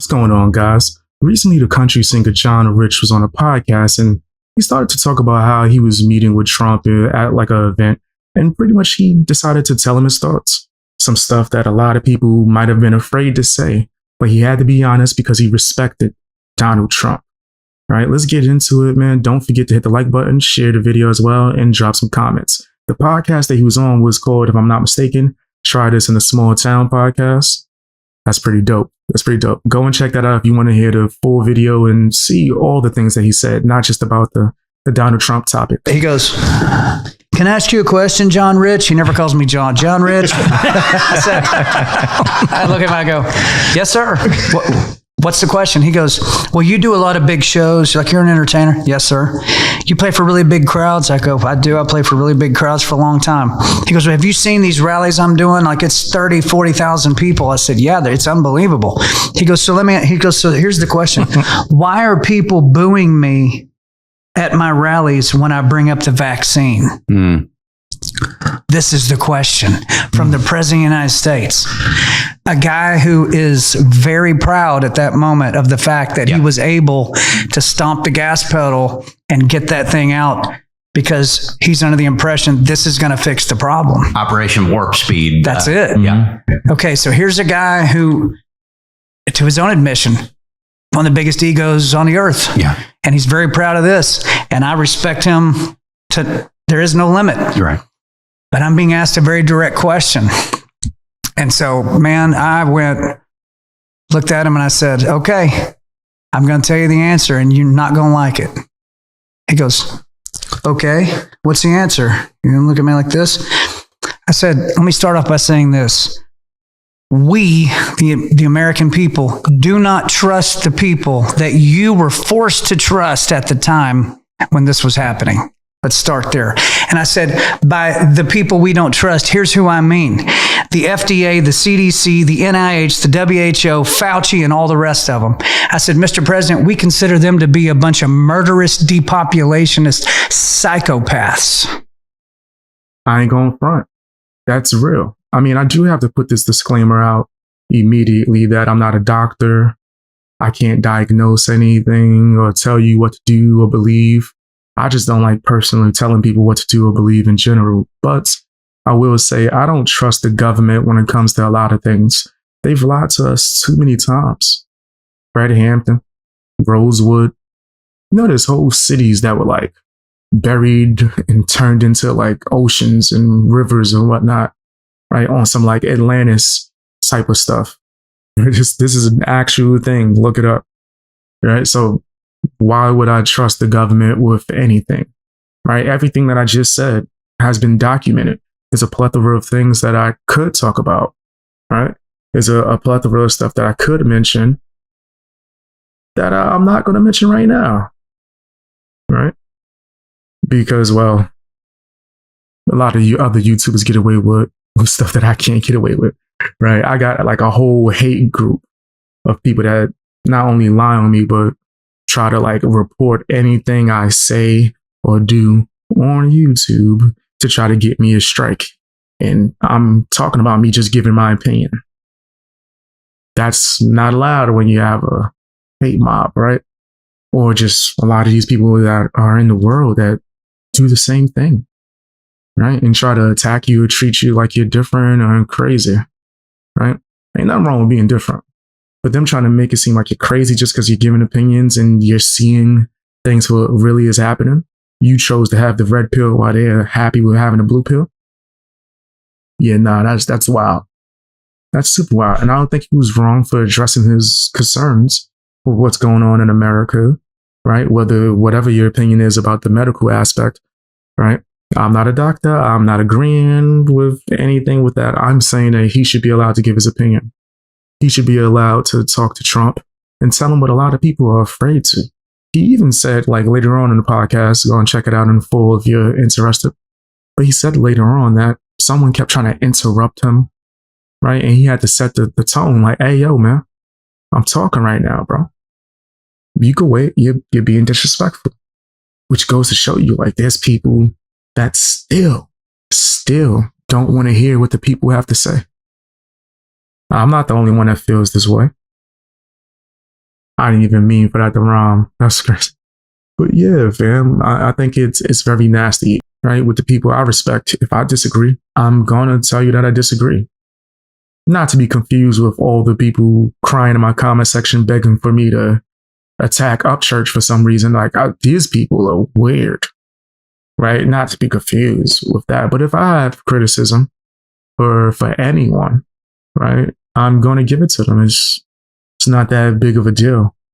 going on, guys? Recently, the country singer John Rich was on a podcast and he started to talk about how he was meeting with Trump at like an event. And pretty much he decided to tell him his thoughts. Some stuff that a lot of people might have been afraid to say, but he had to be honest because he respected Donald Trump. All right, let's get into it, man. Don't forget to hit the like button, share the video as well, and drop some comments. The podcast that he was on was called, if I'm not mistaken, Try This in a Small Town podcast. That's pretty dope. Go and check that out if you want to hear the full video and see all the things that he said, not just about the Donald Trump topic. He goes, "Can I ask you a question, John Rich?" He never calls me John. John Rich. I look at him, I go, "Yes, sir. What's the question?" He goes, "Well, you do a lot of big shows. Like, you're an entertainer." "Yes, sir." "You play for really big crowds?" I go, "I do. I play for really big crowds for a long time." He goes, "Well, have you seen these rallies I'm doing? Like, it's 30, 40,000 people." I said, "Yeah, it's unbelievable." He goes, "So here's the question. Why are people booing me at my rallies when I bring up the vaccine?" This is the question from the President of the United States. A guy who is very proud at that moment of the fact that he was able to stomp the gas pedal and get that thing out because he's under the impression this is going to fix the problem. Operation Warp Speed. That's it. Yeah. Okay, so here's a guy who, to his own admission, one of the biggest egos on the earth. Yeah. And he's very proud of this. And I respect him there is no limit. You're right. But I'm being asked a very direct question. And so, man, I looked at him and I said, "Okay, I'm going to tell you the answer and you're not going to like it." He goes, "Okay, what's the answer?" You're going to look at me like this? I said, "Let me start off by saying this. We, the American people, do not trust the people that you were forced to trust at the time when this was happening. Let's start there." And I said, by the people we don't trust, here's who I mean. The FDA, the CDC, the NIH, the WHO, Fauci, and all the rest of them. I said, "Mr. President, we consider them to be a bunch of murderous, depopulationist psychopaths." I ain't going front. That's real. I mean, I do have to put this disclaimer out immediately that I'm not a doctor. I can't diagnose anything or tell you what to do or believe. I just don't like personally telling people what to do or believe in general. But I will say I don't trust the government when it comes to a lot of things. They've lied to us too many times. Fred Hampton, Rosewood. There's whole cities that were like buried and turned into like oceans and rivers and whatnot, right? On some like Atlantis type of stuff. This is an actual thing. Look it up, right? So why would I trust the government with anything, right? Everything that I just said has been documented. There's a plethora of things that I could talk about, right? There's a plethora of stuff that I could mention that I'm not going to mention right now, right? Because, well, a lot of you other YouTubers get away with stuff that I can't get away with, right? I got like a whole hate group of people that not only lie on me, but try to like report anything I say or do on YouTube to try to get me a strike. And I'm talking about me just giving my opinion. That's not allowed when you have a hate mob, right? Or just a lot of these people that are in the world that do the same thing, right? And try to attack you or treat you like you're different or crazy, right? Ain't nothing wrong with being different. But them trying to make it seem like you're crazy just because you're giving opinions and you're seeing things for what really is happening. You chose to have the red pill while they're happy with having the blue pill. Yeah, nah, that's wild. That's super wild. And I don't think he was wrong for addressing his concerns for what's going on in America, right? Whatever your opinion is about the medical aspect, right? I'm not a doctor. I'm not agreeing with anything with that. I'm saying that he should be allowed to give his opinion. He should be allowed to talk to Trump and tell him what a lot of people are afraid to. He even said, like later on in the podcast, go and check it out in full if you're interested. But he said later on that someone kept trying to interrupt him, right? And he had to set the tone like, "Hey, yo, man, I'm talking right now, bro. You can wait. You're being disrespectful." Which goes to show you, like, there's people that still don't want to hear what the people have to say. I'm not the only one that feels this way. I didn't even mean for that to rhyme. That's crazy. But yeah, fam, I think it's very nasty, right? With the people I respect. If I disagree, I'm gonna tell you that I disagree. Not to be confused with all the people crying in my comment section begging for me to attack Upchurch for some reason. Like, these people are weird, right? Not to be confused with that. But if I have criticism for anyone, right, I'm going to give it to them. It's not that big of a deal.